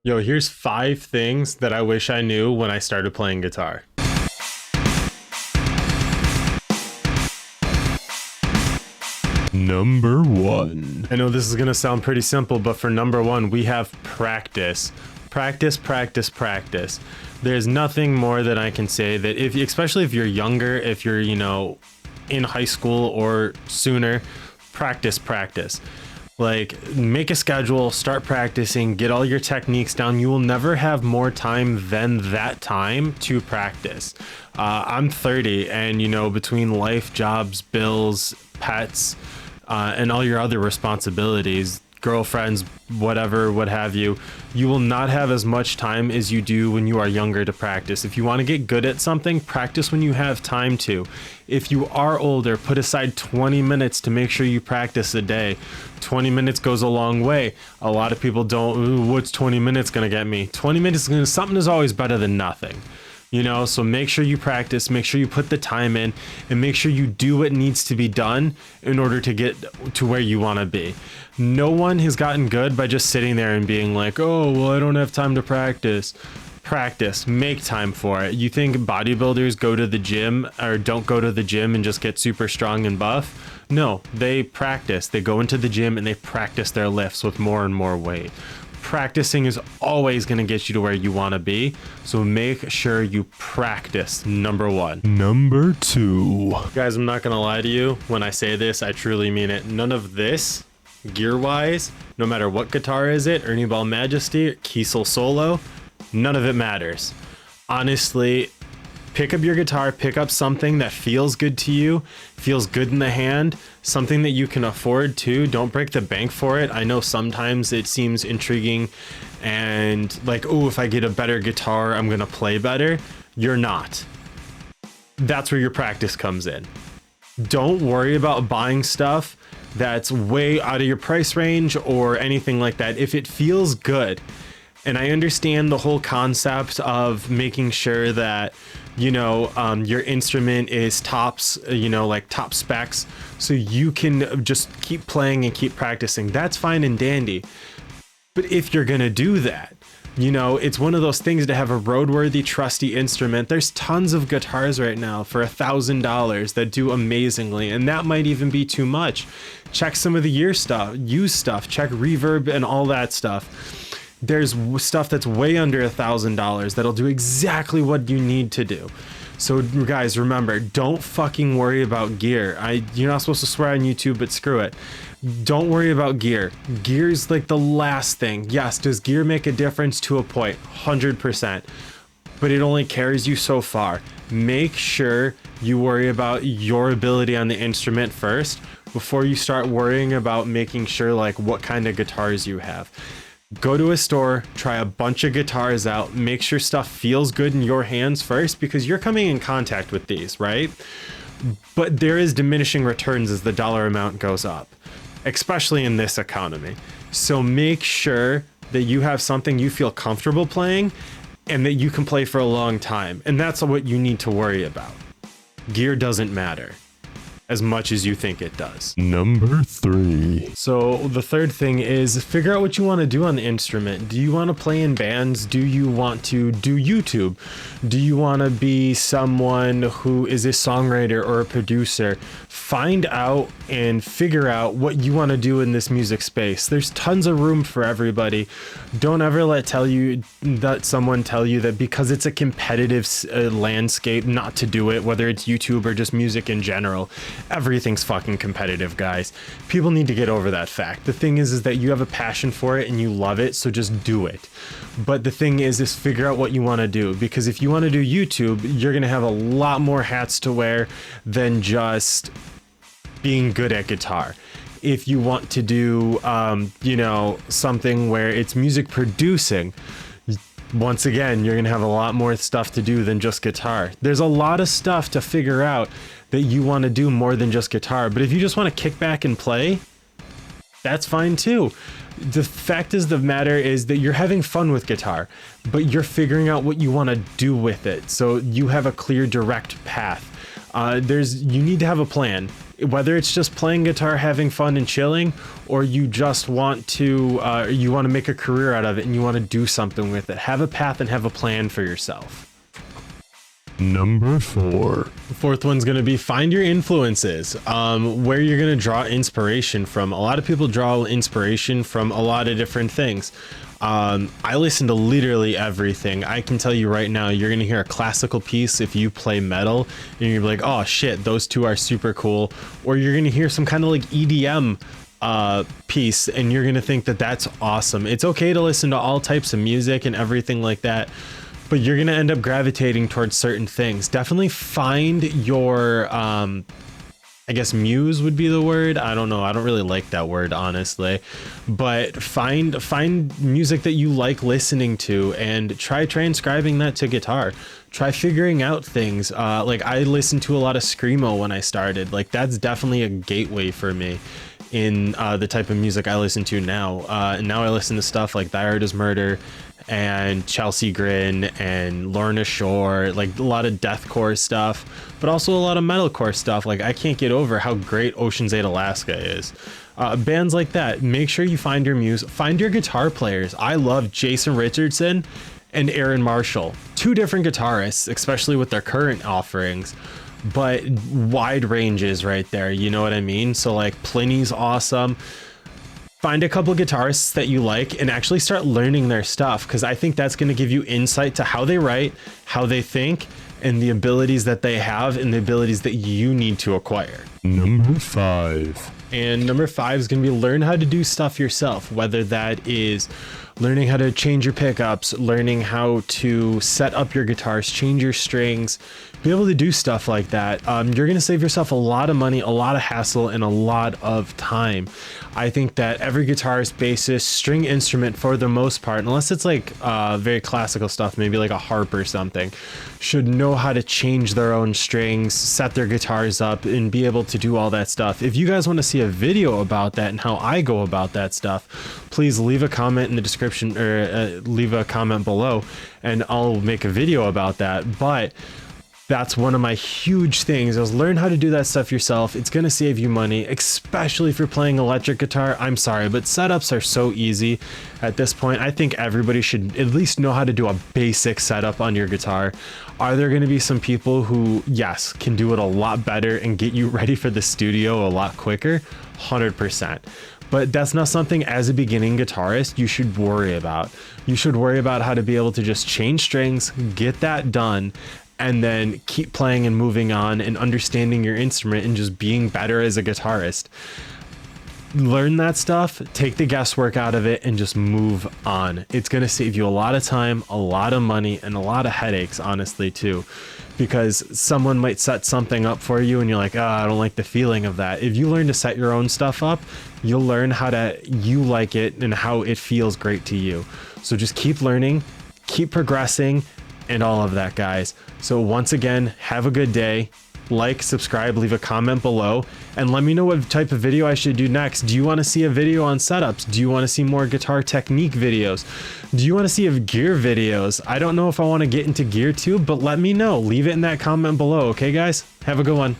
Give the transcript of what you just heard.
Yo, here's 5 things that I wish I knew when I started playing guitar. Number 1. I know this is gonna sound pretty simple, but for number 1, we have practice. Practice, practice, practice. There's nothing more that I can say that especially if you're younger, if you're, in high school or sooner, practice, practice. Like, make a schedule, start practicing, get all your techniques down. You will never have more time than that time to practice. I'm 30, and between life, jobs, bills, pets, and all your other responsibilities, girlfriends, whatever, what have you, you will not have as much time as you do when you are younger to practice. If you want to get good at something, practice when you have time to. If you are older, put aside 20 minutes to make sure you practice a day. 20 minutes goes a long way. A lot of people don't, what's 20 minutes gonna get me? 20 minutes, something is always better than nothing. So make sure you practice, make sure you put the time in, and make sure you do what needs to be done in order to get to where you want to be. No one has gotten good by just sitting there and being like, oh, well, I don't have time to practice. Practice, make time for it. You think bodybuilders go to the gym or don't go to the gym and just get super strong and buff? No, they practice. They go into the gym and they practice their lifts with more and more weight. Practicing is always going to get you to where you want to be, so make sure you practice. Number 1. Number 2. Guys, I'm not going to lie to you. When I say this, I truly mean it. None of this, gear-wise, no matter what guitar is it, Ernie Ball Majesty, Kiesel Solo, none of it matters. Honestly, pick up your guitar, pick up something that feels good to you, feels good in the hand, something that you can afford too. Don't break the bank for it. I know sometimes it seems intriguing and like, oh, if I get a better guitar, I'm gonna play better. You're not. That's where your practice comes in. Don't worry about buying stuff that's way out of your price range or anything like that. If it feels good, and I understand the whole concept of making sure that your instrument is tops, like top specs, so you can just keep playing and keep practicing. That's fine and dandy. But if you're gonna do that, it's one of those things to have a roadworthy, trusty instrument. There's tons of guitars right now for $1,000 that do amazingly, and that might even be too much. Check some of the used stuff, check reverb and all that stuff. There's stuff that's way under $1,000 that'll do exactly what you need to do. So guys, remember, don't fucking worry about gear. You're not supposed to swear on YouTube, but screw it. Don't worry about gear. Gear's like the last thing. Yes, does gear make a difference to a point? 100%. But it only carries you so far. Make sure you worry about your ability on the instrument first before you start worrying about making sure like what kind of guitars you have. Go to a store, try a bunch of guitars out, make sure stuff feels good in your hands first, because you're coming in contact with these, right? But there is diminishing returns as the dollar amount goes up, especially in this economy. So make sure that you have something you feel comfortable playing and that you can play for a long time. And that's what you need to worry about. Gear doesn't matter as much as you think it does. Number 3. So the third thing is figure out what you want to do on the instrument. Do you want to play in bands? Do you want to do YouTube? Do you want to be someone who is a songwriter or a producer? Find out and figure out what you want to do in this music space. There's tons of room for everybody. Don't ever let someone tell you that because it's a competitive landscape not to do it, whether it's YouTube or just music in general. Everything's fucking competitive, guys. People need to get over that fact. The thing is that you have a passion for it and you love it, so just do it. But the thing is figure out what you want to do, because if you want to do YouTube, you're going to have a lot more hats to wear than just being good at guitar. If you want to do, something where it's music producing, once again, you're going to have a lot more stuff to do than just guitar. There's a lot of stuff to figure out that you want to do more than just guitar. But if you just want to kick back and play, that's fine too. The fact is, the matter is that you're having fun with guitar, but you're figuring out what you want to do with it. So you have a clear, direct path. You need to have a plan. whether it's just playing guitar, having fun and chilling, or you just want to make a career out of it and you want to do something with it. Have a path and have a plan for yourself. Number 4. The fourth one's going to be find your influences, where you're going to draw inspiration from. A lot of people draw inspiration from a lot of different things. I listen to literally everything. I can tell you right now, you're going to hear a classical piece if you play metal and you're like, oh shit, those two are super cool. Or you're going to hear some kind of like EDM piece and you're going to think that that's awesome. It's okay to listen to all types of music and everything like that, but you're going to end up gravitating towards certain things. Definitely find your, I guess muse would be the word. I don't know. I don't really like that word, honestly, but find music that you like listening to and try transcribing that to guitar. Try figuring out things. Like I listened to a lot of screamo when I started. Like that's definitely a gateway for me in the type of music I listen to now. And now I listen to stuff like Thy Art Is Murder and Chelsea Grin and Lorna Shore, like a lot of deathcore stuff, but also a lot of metalcore stuff. Like I can't get over how great Ocean's 8 Alaska is. Bands like that, make sure you find your muse, find your guitar players. I love Jason Richardson and Aaron Marshall, two different guitarists, especially with their current offerings, but wide ranges right there. You know what I mean? So like Pliny's awesome. Find a couple guitarists that you like and actually start learning their stuff, because I think that's going to give you insight to how they write, how they think, and the abilities that they have and the abilities that you need to acquire. Number 5. And number 5 is going to be learn how to do stuff yourself, whether that is learning how to change your pickups, learning how to set up your guitars, change your strings, be able to do stuff like that. You're going to save yourself a lot of money, a lot of hassle, and a lot of time. I think that every guitarist, bassist, string instrument for the most part, unless it's like very classical stuff, maybe like a harp or something, should know how to change their own strings, set their guitars up, and be able to do all that stuff. If you guys want to see a video about that and how I go about that stuff, please leave a comment in the description or leave a comment below and I'll make a video about that. But that's one of my huge things, is learn how to do that stuff yourself. It's going to save you money, especially if you're playing electric guitar. I'm sorry, but setups are so easy at this point. I think everybody should at least know how to do a basic setup on your guitar. Are there going to be some people who, yes, can do it a lot better and get you ready for the studio a lot quicker? 100%. But that's not something as a beginning guitarist you should worry about. You should worry about how to be able to just change strings, get that done, and then keep playing and moving on and understanding your instrument and just being better as a guitarist. Learn that stuff, take the guesswork out of it, and just move on. It's going to save you a lot of time, a lot of money, and a lot of headaches, honestly, too. Because someone might set something up for you and you're like, oh, I don't like the feeling of that. If you learn to set your own stuff up, you'll learn how to, you like it and how it feels great to you. So just keep learning, keep progressing, and all of that, guys. So once again, have a good day. Like, subscribe, leave a comment below, and let me know what type of video I should do next. Do you want to see a video on setups? Do you want to see more guitar technique videos? Do you want to see gear videos? I don't know if I want to get into gear too, but let me know. Leave it in that comment below, okay guys? Have a good one.